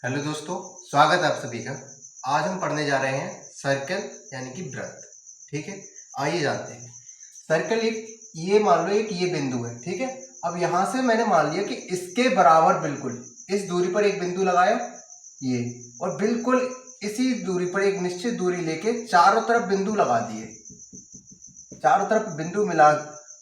Hello दोस्तों, स्वागत है आप सभी का। आज हम पढ़ने जा रहे हैं सर्कल यानी कि वृत्त। ठीक है, आइए जानते हैं। सर्कल एक ये मान लो एक ये बिंदु है। ठीक है, अब यहां से मैंने मान लिया कि इसके बराबर बिल्कुल इस दूरी पर एक बिंदु लगाया ये, और बिल्कुल इसी दूरी पर एक निश्चित दूरी लेके चारों तरफ बिंदु लगा दिए, चारों तरफ बिंदु मिला,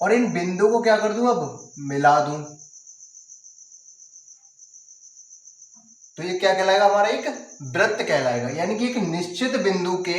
और इन बिंदु को क्या कर दूं, अब मिला दूं। तो ये क्या कहलाएगा, हमारा एक वृत्त कहलाएगा। यानी कि एक निश्चित बिंदु के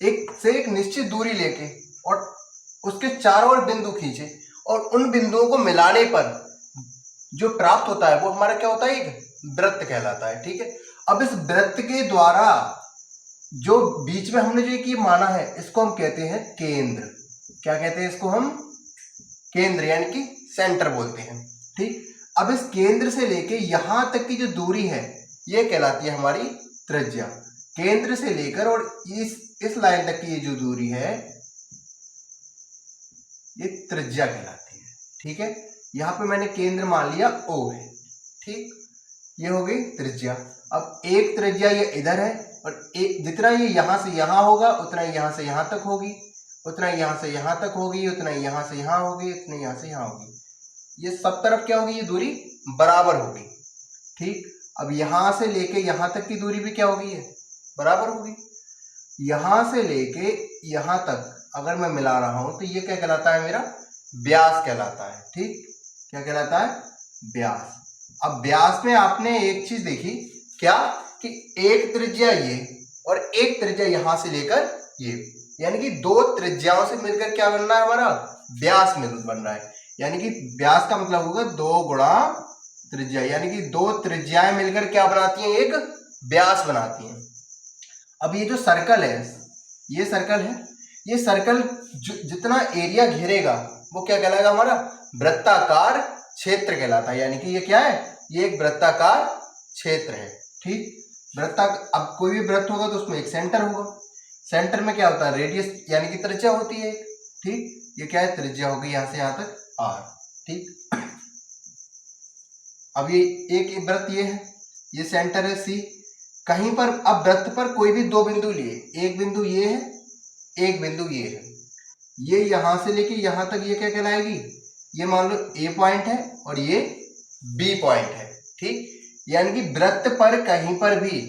एक निश्चित दूरी लेके और उसके चारों ओर बिंदु खींचे, और उन बिंदुओं को मिलाने पर जो प्राप्त होता है वो हमारा क्या होता है, एक वृत्त कहलाता है। ठीक है, अब इस वृत्त के द्वारा जो बीच में हमने जो ये माना है इसको हम कहते हैं केंद्र। क्या कहते हैं इसको हम? केंद्र, यानी कि सेंटर बोलते हैं। ठीक, अब इस केंद्र से लेके यहां तक की जो दूरी है ये कहलाती है हमारी त्रिज्या। केंद्र से लेकर और इस लाइन तक की ये जो दूरी है ये त्रिज्या कहलाती है। ठीक है, यहां पे मैंने केंद्र मान लिया O है। ठीक, ये हो गई त्रिज्या। अब एक त्रिज्या ये इधर है, और एक जितना ये यहां से यहां होगा उतना यहां से यहां तक होगी, उतना यहां से यहां तक होगी, उतना यहां से यहां होगी, उतना यहां से यहां होगी। ये सब तरफ क्या होगी, ये दूरी बराबर होगी। ठीक, अब यहां से लेके यहां तक की दूरी भी क्या होगी, है बराबर होगी। यहां से लेके यहां तक अगर मैं मिला रहा हूं तो ये क्या कहलाता है, मेरा व्यास कहलाता है। ठीक, क्या कहलाता है, व्यास। अब व्यास में आपने एक चीज देखी क्या, कि एक त्रिज्या ये और एक त्रिज्या यहां से लेकर ये, यानी कि दो त्रिज्याओं से मिलकर क्या बन रहा है, हमारा व्यास बन रहा है। यानी कि व्यास का मतलब होगा 2 गुणा त्रिज्या, यानी कि दो त्रिज्याएं मिलकर क्या बनाती हैं, एक व्यास बनाती हैं। अब ये जो सर्कल है, ये सर्कल है, ये सर्कल जितना एरिया घेरेगा वो क्या कहलाएगा, हमारा वृत्ताकार क्षेत्र कहलाता है। यानी कि ये क्या है, ये एक वृत्ताकार क्षेत्र है। ठीक, अब कोई भी वृत्त होगा तो उसमें एक सेंटर होगा। सेंटर में क्या होता है, रेडियस यानी कि त्रिज्या होती है। ठीक, ये क्या है, त्रिज्या होगी यहां से यहां तक r। ठीक, अब ये एक वृत्त ये है, ये सेंटर है C। कहीं पर अब वृत्त पर कोई भी दो बिंदु लिए, एक बिंदु ये है, एक बिंदु ये है, ये यहां से लेके यहां तक ये क्या कहलाएगी, ये मान लो A पॉइंट है और ये B पॉइंट है। ठीक, यानी कि वृत्त पर कहीं पर भी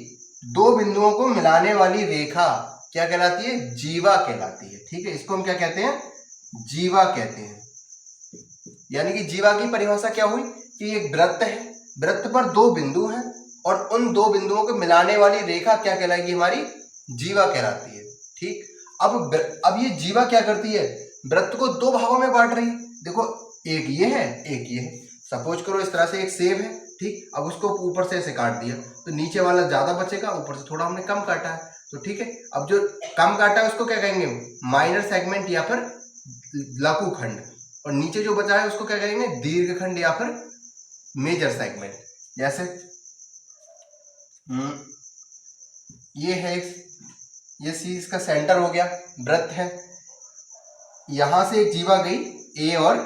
दो बिंदुओं को मिलाने वाली रेखा क्या कहलाती है, जीवा कहलाती है। ठीक है, इसको हम क्या कहते हैं, जीवा कहते हैं। यानी कि जीवा की परिभाषा क्या हुई कि एक वृत्त है, वृत्त पर दो बिंदु हैं और उन दो बिंदुओं को मिलाने वाली रेखा क्या कहलाएगी, हमारी जीवा कहलाती है। ठीक, अब ये जीवा क्या करती है, वृत्त को दो भागों में बांट रही है। देखो, एक ये है, एक ये है। सपोज करो इस तरह से एक सेब है। ठीक, अब उसको ऊपर से ऐसे काट दिया तो नीचे वाला ज्यादा बचेगा, ऊपर से थोड़ा हमने कम काटा है। तो ठीक है, अब जो कम काटा है उसको क्या कहेंगे, माइनर सेगमेंट या फिर लघु खंड, और नीचे जो बचा है उसको क्या कहेंगे, दीर्घ खंड या फिर मेजर सेगमेंट। जैसे ये है, ये सी इसका सेंटर हो गया, वृत्त है, यहां से एक जीवा गई ए और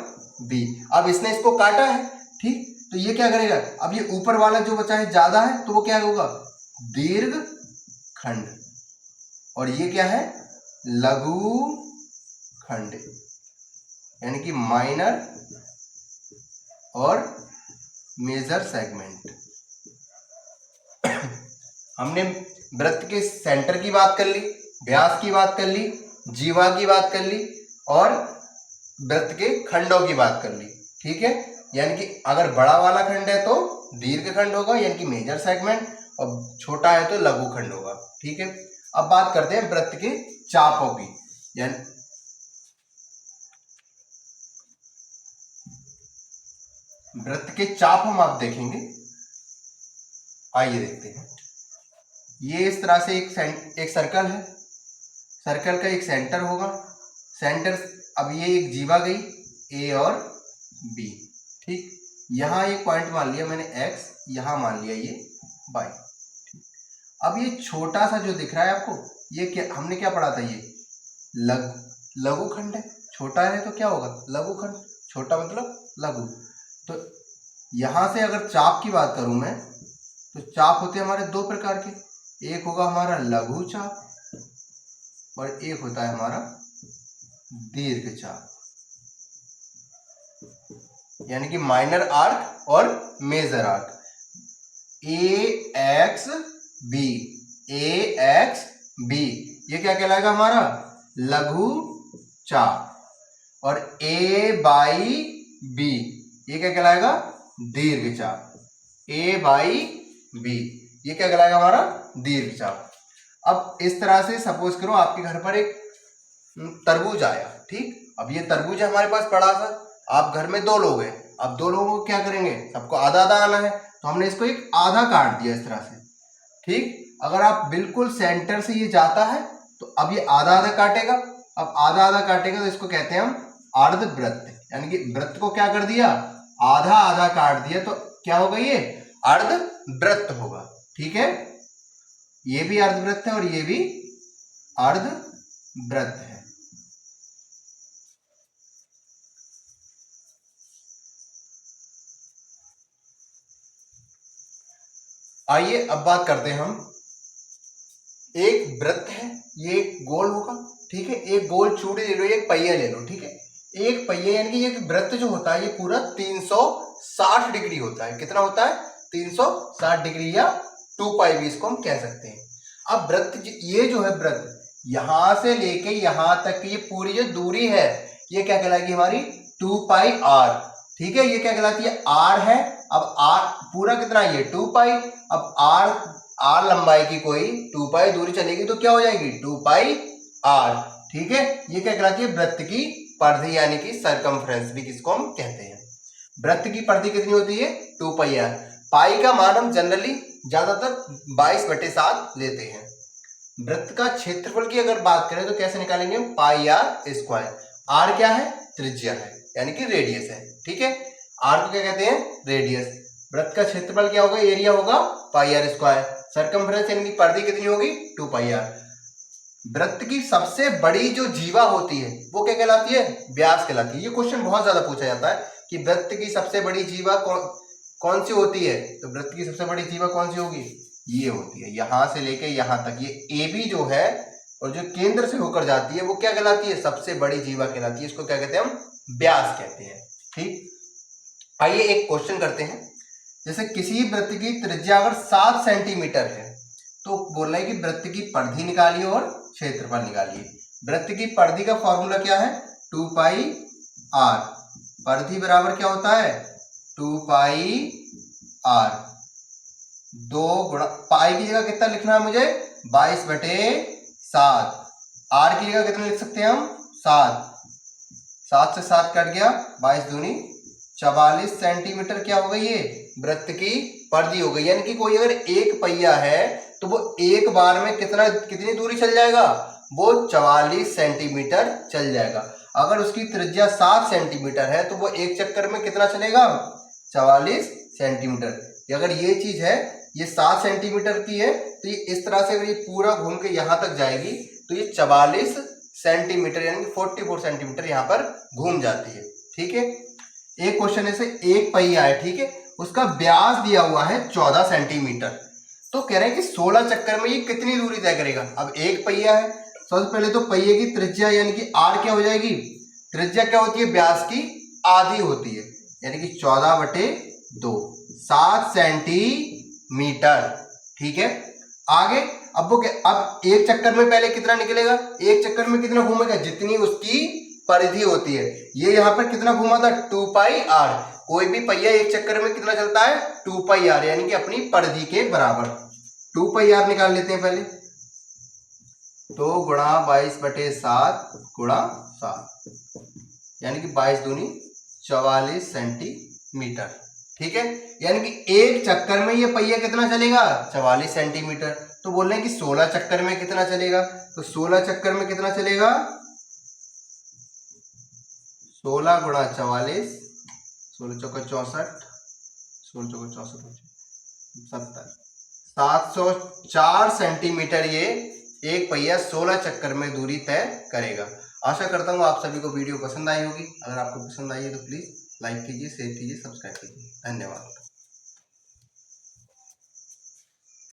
बी। अब इसने इसको काटा है। ठीक, तो ये क्या करेगा, अब ये ऊपर वाला जो बचा है ज्यादा है तो वो क्या होगा, दीर्घ खंड, और ये क्या है, लघु खंड, यानी कि माइनर और मेजर सेगमेंट। हमने वृत्त के सेंटर की बात कर ली, व्यास की बात कर ली, जीवा की बात कर ली और वृत्त के खंडों की बात कर ली। ठीक है, यानी कि अगर बड़ा वाला खंड है तो दीर्घ खंड होगा यानी कि मेजर सेगमेंट, और छोटा है तो लघु खंड होगा। ठीक है, अब बात करते हैं वृत्त के चापों की। यानी वृत्त के चाप हम आप देखेंगे, आइए देखते हैं। ये इस तरह से एक सर्कल है, सर्कल का एक सेंटर होगा, सेंटर, अब ये एक जीवा गई ए और बी। ठीक, यहां एक पॉइंट मान लिया मैंने x, यहां मान लिया ये y। अब ये छोटा सा जो दिख रहा है आपको, ये क्या हमने क्या पढ़ा था, ये लघु खंड है। छोटा है तो क्या होगा, लघु खंड, छोटा मतलब लघु। तो यहां से अगर चाप की बात करूं मैं, तो चाप होते हैं हमारे दो प्रकार के, एक होगा हमारा लघु चाप और एक होता है हमारा दीर्घ चाप, यानी कि माइनर आर्क और मेजर आर्क। AXB, AXB ये क्या कहलाएगा हमारा लघु चाप, और A/B ये क्या कहलाएगा दीर्घ चाप। A/B ये क्या कहलाएगा हमारा दीर्घ चाप। अब इस तरह से सपोज करो आपके घर पर एक तरबूज आया, ठीक। अब ये तरबूज हमारे पास पड़ा था, आप घर में 2 लोग हैं, अब 2 लोगों को क्या करेंगे, सबको आधा आधा आना है, तो हमने इसको एक आधा काट दिया इस तरह से, ठीक। अगर आप बिल्कुल सेंटर से ये जाता है तो अब ये आधा आधा काटेगा, अब आधा आधा काटेगा तो इसको कहते हैं हम अर्धवृत्त, यानी कि वृत्त को क्या कर दिया आधा आधा काट दिया, तो क्या होगा ये अर्धवृत्त होगा, ठीक है। ये भी अर्धवृत्त है और ये भी अर्धवृत्त है। आइए अब बात करते हैं हम, एक वृत्त है, ये एक गोल होगा, ठीक है। एक गोल चूड़ी ले लो, एक पहिया ले लो, ठीक है। एक पहिया यानी कि ये वृत्त जो होता है ये पूरा 360 डिग्री होता है। कितना होता है 360 डिग्री, या 2π भी इसको हम कह सकते हैं। अब वृत्त ये जो है वृत्त यहां से लेके यहां तक की ये पूरी जो दूरी है ये क्या कहलाएगी हमारी 2πr, ठीक है। ये क्या कहलाती है r है। अब r पूरा कितना ये 2π, अब r लंबाई की कोई 2π दूरी चलेगी तो क्या हो जाएगी 2πr, ठीक है। ये क्या कहलाती है वृत्त की परिधि, यानी कि सरकमफ्रेंस भी किसको हम कहते हैं। वृत्त की परिधि कितनी होती है 2πr। पाई का मान हम जनरली ज्यादातर 22/7 लेते हैं। वृत्त का क्षेत्रफल की अगर बात करें तो कैसे निकालेंगे हम πr²। r क्या है त्रिज्या है, यानी कि रेडियस है, ठीक है। r को क्या कहते हैं रेडियस। वृत्त का क्षेत्रफल क्या होगा एरिया होगा πr²। सरकमफ्रेंस यानी कि परिधि कितनी होगी 2πr। वृत्त की सबसे बड़ी जो जीवा होती है वो क्या कहलाती है व्यास कहलाती है। ये क्वेश्चन बहुत ज्यादा पूछा जाता है कि वृत्त की सबसे बड़ी जीवा कौन सी होती है, तो वृत्त की सबसे बड़ी जीवा कौन सी होगी ये होती है, यहां से लेके यहां तक ये AB जो है और जो केंद्र से होकर जाती है वो क्या कहलाती है सबसे बड़ी जीवा कहलाती है। इसको क्या कहते हैं हम व्यास कहते हैं, ठीक। आइए एक क्वेश्चन करते हैं, जैसे किसी वृत्त की त्रिज्या अगर 7 सेंटीमीटर है तो बोल रहा है कि वृत्त की परिधि निकालिए और क्षेत्रफल निकालिए। वृत्त की परिधि का फॉर्मूला क्या है 2πr। परिधि बराबर क्या होता है 2πr। 2 गुणा पाई की जगह कितना लिखना है मुझे 22/7। r की जगह कितना लिख सकते हैं हम 7। 7 से 7 कट गया, 22 दूनी 44 सेंटीमीटर क्या हो गई ये वृत्त की परिधि हो गई। यानी कि कोई अगर एक पहिया है तो वो एक बार में कितनी दूरी चल जाएगा वो 44 सेंटीमीटर चल जाएगा। अगर उसकी त्रिज्या 7 सेंटीमीटर है तो वो एक चक्कर में कितना चलेगा 44 सेंटीमीटर। अगर ये चीज है ये 7 सेंटीमीटर की है तो ये इस तरह से अगर ये पूरा घूम के यहां तक जाएगी तो ये 44 सेंटीमीटर यानी कि 44 सेंटीमीटर यहां पर घूम जाती है, ठीक है। एक क्वेश्चन ऐसे एक पहिया है, ठीक है, उसका व्यास दिया हुआ है 14 सेंटीमीटर, तो कह रहे हैं कि 16 चक्कर में ये कितनी दूरी तय करेगा। अब एक पहिया है, सबसे पहले तो पहिए की त्रिज्या यानी कि r क्या हो जाएगी, त्रिज्या क्या होती है व्यास की आधी होती है, यानी कि 14/2 7 सेंटीमीटर, ठीक है। आगे अब अब एक चक्कर में पहले कितना निकलेगा, एक चक्कर में कितना घूमेगा जितनी उसकी परिधि होती है। ये यहाँ पर कितना घूमा था 2πr। कोई भी पहिया एक चक्कर में कितना चलता है 2πr, यानी कि अपनी परिधि के बराबर। 2πr निकाल लेते हैं पहले, तो गुणा 22/7 गुणा 7 यानी कि 22 दूनी 44 सेंटीमीटर, ठीक है। यानी कि एक चक्कर में ये पहिया कितना चलेगा 44 सेंटीमीटर। तो बोल रहे हैं कि 16 चक्कर में कितना चलेगा, तो 16 चक्कर में कितना चलेगा 16 गुणा 44, 16 चौका 64, 16 चौका 64 704 सेंटीमीटर ये एक पहिया 16 चक्कर में दूरी तय करेगा। आशा करता हूँ आप सभी को वीडियो पसंद आई होगी। अगर आपको पसंद आई है तो प्लीज लाइक कीजिए, शेयर कीजिए, सब्सक्राइब कीजिए। धन्यवाद।